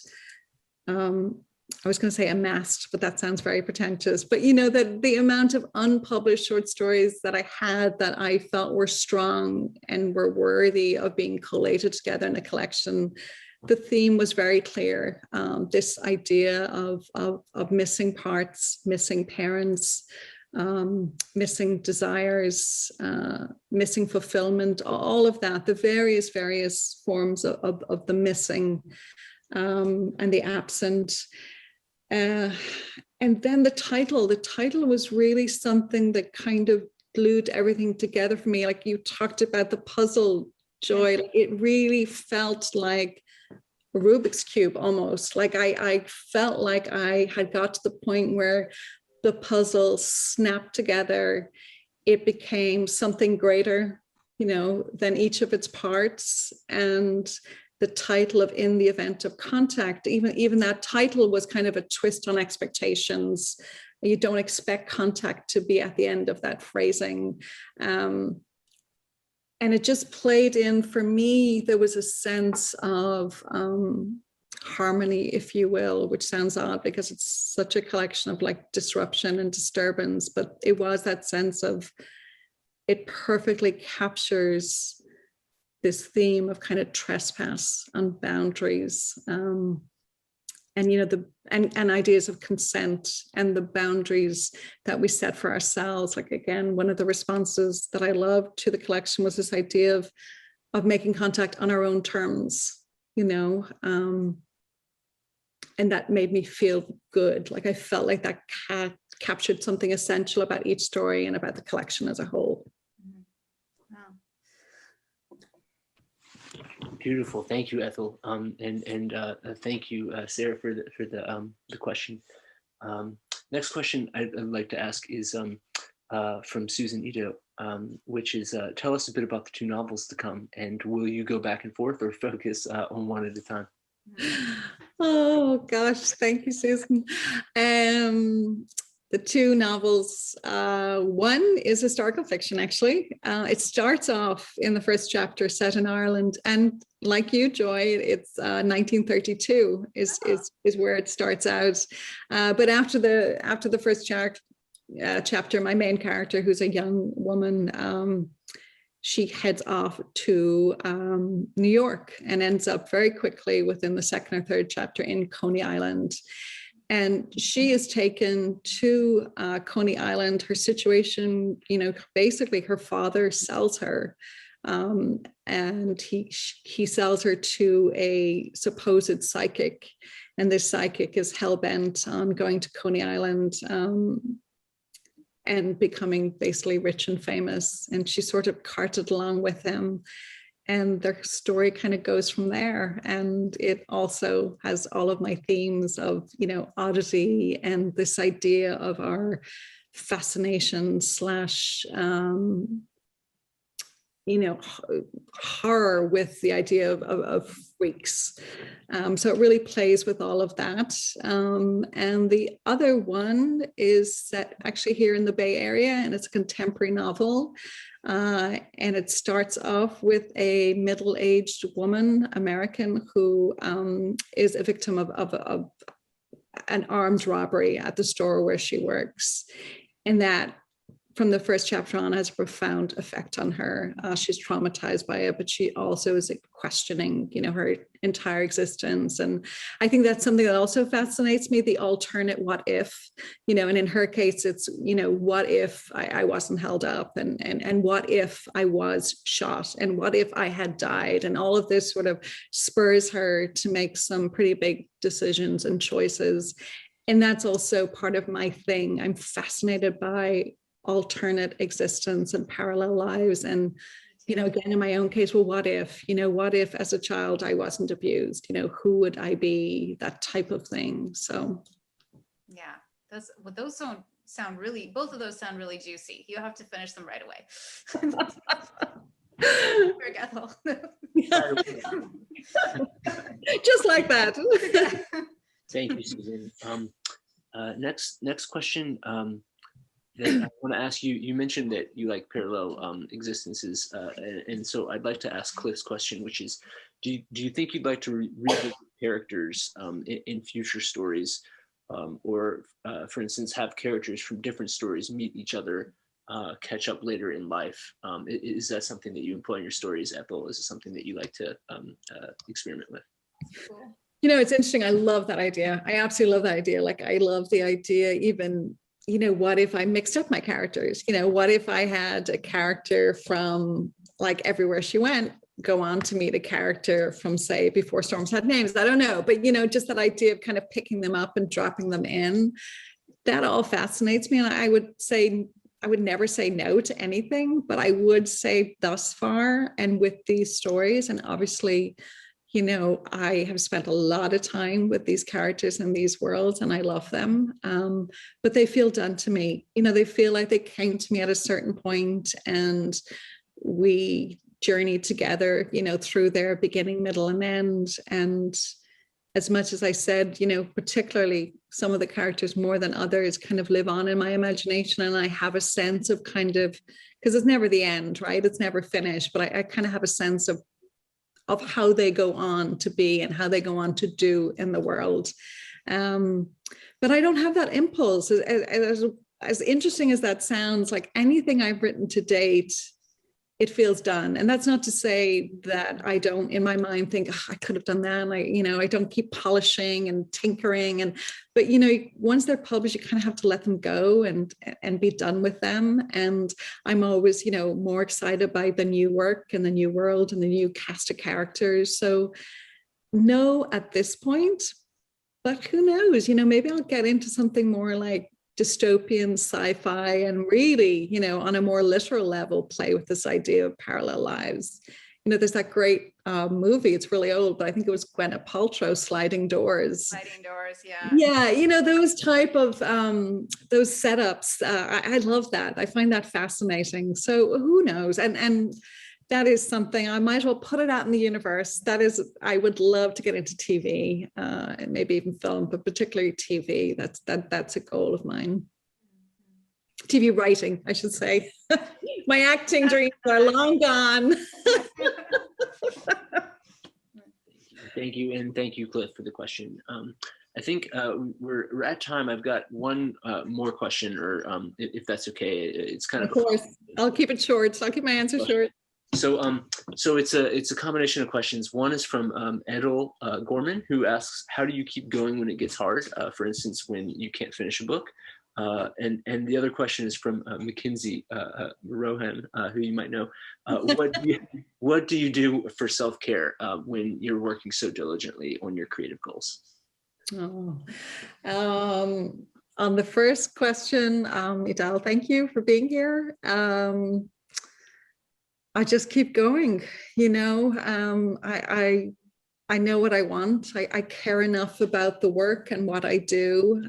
I was going to say amassed, but that sounds very pretentious. But, that the amount of unpublished short stories that I had that I felt were strong and were worthy of being collated together in a collection, the theme was very clear. This idea of missing parts, missing parents, missing desires, missing fulfillment, all of that, the various forms of the missing and the absent. And then the title was really something that kind of glued everything together for me. Like you talked about the puzzle, Joy, it really felt like a Rubik's Cube almost. Like I felt like I had got to the point where the puzzle snapped together. It became something greater, than each of its parts. And the title of In the Event of Contact, even that title was kind of a twist on expectations. You don't expect contact to be at the end of that phrasing. And it just played in, for me, there was a sense of harmony, if you will, which sounds odd because it's such a collection of like disruption and disturbance, but it was that sense of, it perfectly captures this theme of kind of trespass and boundaries, and and and ideas of consent and the boundaries that we set for ourselves. Like, again, one of the responses that I loved to the collection was this idea of making contact on our own terms, and that made me feel good. Like, I felt like that captured something essential about each story and about the collection as a whole.
Wow.
Beautiful. Thank you, Ethel. And thank you, Sarah, for the question. Next question I'd like to ask is from Susan Ito, which is, tell us a bit about the 2 novels to come, and will you go back and forth or focus on one at a time?
Oh gosh, thank you, Susan. The 2 novels, one is historical fiction, actually. It starts off in the first chapter set in Ireland, and like you, Joy, it's 1932 is where it starts out. But after the first chapter, my main character, who's a young woman, she heads off to New York and ends up very quickly within the 2nd or 3rd chapter in Coney Island. And she is taken to Coney Island. Her situation, basically her father sells her, and he sells her to a supposed psychic. And this psychic is hell-bent on going to Coney Island and becoming basically rich and famous. And she's sort of carted along with him. And their story kind of goes from there. And it also has all of my themes of, oddity and this idea of our fascination / horror with the idea of freaks. So it really plays with all of that. And the other one is set actually here in the Bay Area, and it's a contemporary novel. And it starts off with a middle-aged woman, American, who is a victim of an armed robbery at the store where she works. And that, from the first chapter on, has a profound effect on her. She's traumatized by it, but she also is questioning, her entire existence. And I think that's something that also fascinates me, the alternate what if, and in her case, it's, what if I wasn't held up, and what if I was shot, and what if I had died? And all of this sort of spurs her to make some pretty big decisions and choices. And that's also part of my thing. I'm fascinated by alternate existence and parallel lives. And, again, in my own case, well, what if as a child I wasn't abused, who would I be? That type of thing. So
yeah, those sound really, both of those sound really juicy. You have to finish them right away.
Just like that.
Thank you, Susan. Next question that I want to ask you. You mentioned that you like parallel existences, and so I'd like to ask Cliff's question, which is, do you think you'd like to revisit characters in future stories, or for instance, have characters from different stories meet each other, catch up later in life? Is that something that you employ in your stories, Ethel? Is it something that you like to experiment with?
Cool.
It's interesting. I love that idea. I absolutely love that idea. Like, I love the idea, even, what if I mixed up my characters? What if I had a character from, like, Everywhere She Went go on to meet a character from, say, Before Storms Had Names? I don't know. But, just that idea of kind of picking them up and dropping them in, that all fascinates me. And I would never say no to anything, but I would say thus far, and with these stories, and obviously, I have spent a lot of time with these characters in these worlds, and I love them. But they feel done to me. They feel like they came to me at a certain point, and we journeyed together, through their beginning, middle, and end. And as much as I said, particularly some of the characters more than others kind of live on in my imagination, and I have a sense of kind of, because it's never the end, right? It's never finished, but I kind of have a sense of how they go on to be and how they go on to do in the world. But I don't have that impulse. As interesting as that sounds, like anything I've written to date it feels done. And that's not to say that I don't, in my mind, think, oh, I could have done that. And I don't keep polishing and tinkering. But once they're published, you kind of have to let them go and be done with them. And I'm always, more excited by the new work and the new world and the new cast of characters. So no, at this point, but who knows, maybe I'll get into something more like dystopian sci-fi and really, on a more literal level, play with this idea of parallel lives. There's that great movie, it's really old, but I think it was Gwyneth Paltrow, Sliding Doors.
Sliding Doors, yeah.
Yeah, those type of, those setups, I love that. I find that fascinating. So who knows? And that is something I might as well put it out in the universe. That is, I would love to get into TV and maybe even film, but particularly TV. That's a goal of mine. TV writing, I should say. My acting dreams are long gone.
Thank you, and thank you, Cliff, for the question. I think we're at time. I've got one more question, or if that's okay. It's kind of
course. I'll keep it short. I'll keep my answer short.
So it's a combination of questions. One is from Ethel Gorman, who asks, how do you keep going when it gets hard? For instance, when you can't finish a book. And the other question is from Mackenzie Rohan, who you might know. What do you do for self-care when you're working so diligently on your creative goals?
On the first question, Ethel, thank you for being here. I just keep going, I know what I want. I care enough about the work and what I do.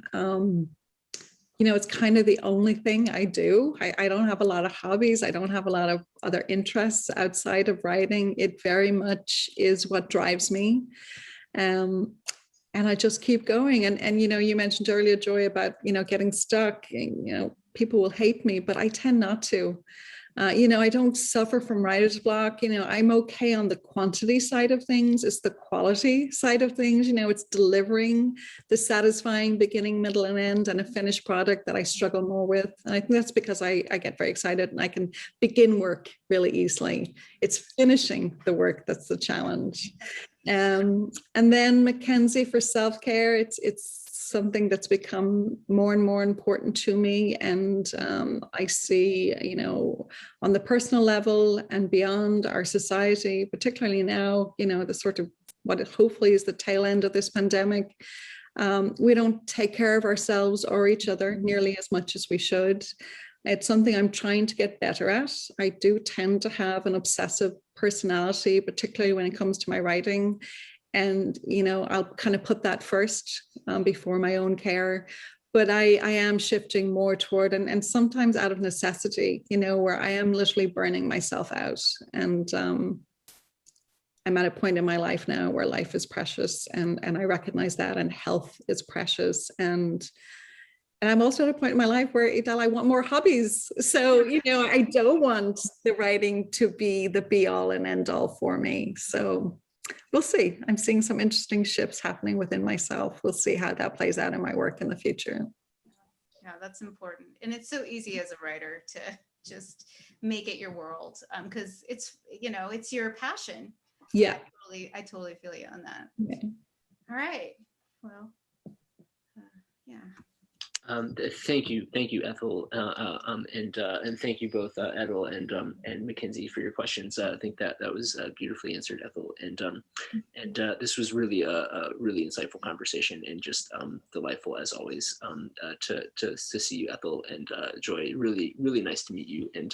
It's kind of the only thing I do. I don't have a lot of hobbies. I don't have a lot of other interests outside of writing. It very much is what drives me. And I just keep going. And you mentioned earlier, Joy, about, getting stuck. And, people will hate me, but I tend not to. I don't suffer from writer's block. I'm okay on the quantity side of things. It's the quality side of things. It's delivering the satisfying beginning, middle, and end and a finished product that I struggle more with. And I think that's because I get very excited and I can begin work really easily. It's finishing the work that's the challenge. And then Mackenzie, for self-care, it's something that's become more and more important to me. And I see, on the personal level and beyond our society, particularly now, the sort of what hopefully is the tail end of this pandemic, we don't take care of ourselves or each other nearly as much as we should. It's something I'm trying to get better at. I do tend to have an obsessive personality, particularly when it comes to my writing. And, I'll kind of put that first before my own care. But I am shifting more toward, and sometimes out of necessity, where I am literally burning myself out. And I'm at a point in my life now where life is precious, and I recognize that, and health is precious. And I'm also at a point in my life where, Ethel, I want more hobbies. So, I don't want the writing to be the be all and end all for me. So we'll see. I'm seeing some interesting shifts happening within myself. We'll see how that plays out in my work in the future.
Yeah, that's important. And it's so easy as a writer to just make it your world, because it's, it's your passion.
Yeah.
I totally feel you on that.
Yeah.
All right. Well, yeah.
Thank you, Ethel, and thank you both, Ethel and Mackenzie, for your questions. I think that was beautifully answered, Ethel, and this was really a really insightful conversation, and just delightful as always to see you, Ethel, and Joy. Really nice to meet you, and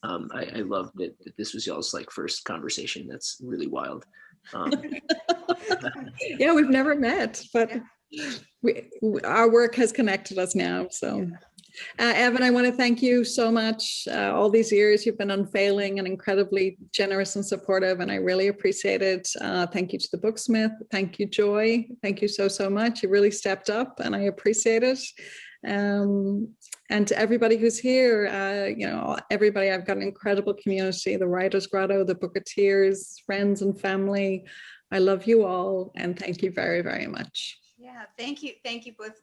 I love that this was y'all's first conversation. That's really wild.
Yeah, we've never met, but. Our work has connected us now. So Evan, I want to thank you so much. All these years you've been unfailing and incredibly generous and supportive, and I really appreciate it. Thank you to the Booksmith. Thank you, Joy. Thank you so much. You really stepped up and I appreciate it. And to everybody who's here, everybody, I've got an incredible community, the Writers Grotto, the Booketeers, friends and family. I love you all, and thank you very, very much.
Yeah, thank you both.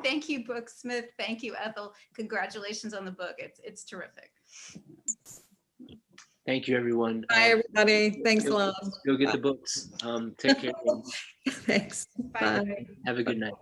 Thank you, Booksmith. Thank you, Ethel. Congratulations on the book. It's terrific.
Thank you, everyone.
Bye, everybody. Thanks a lot.
Go get the books. Take care.
Thanks.
Bye.
Bye.
Have a good night.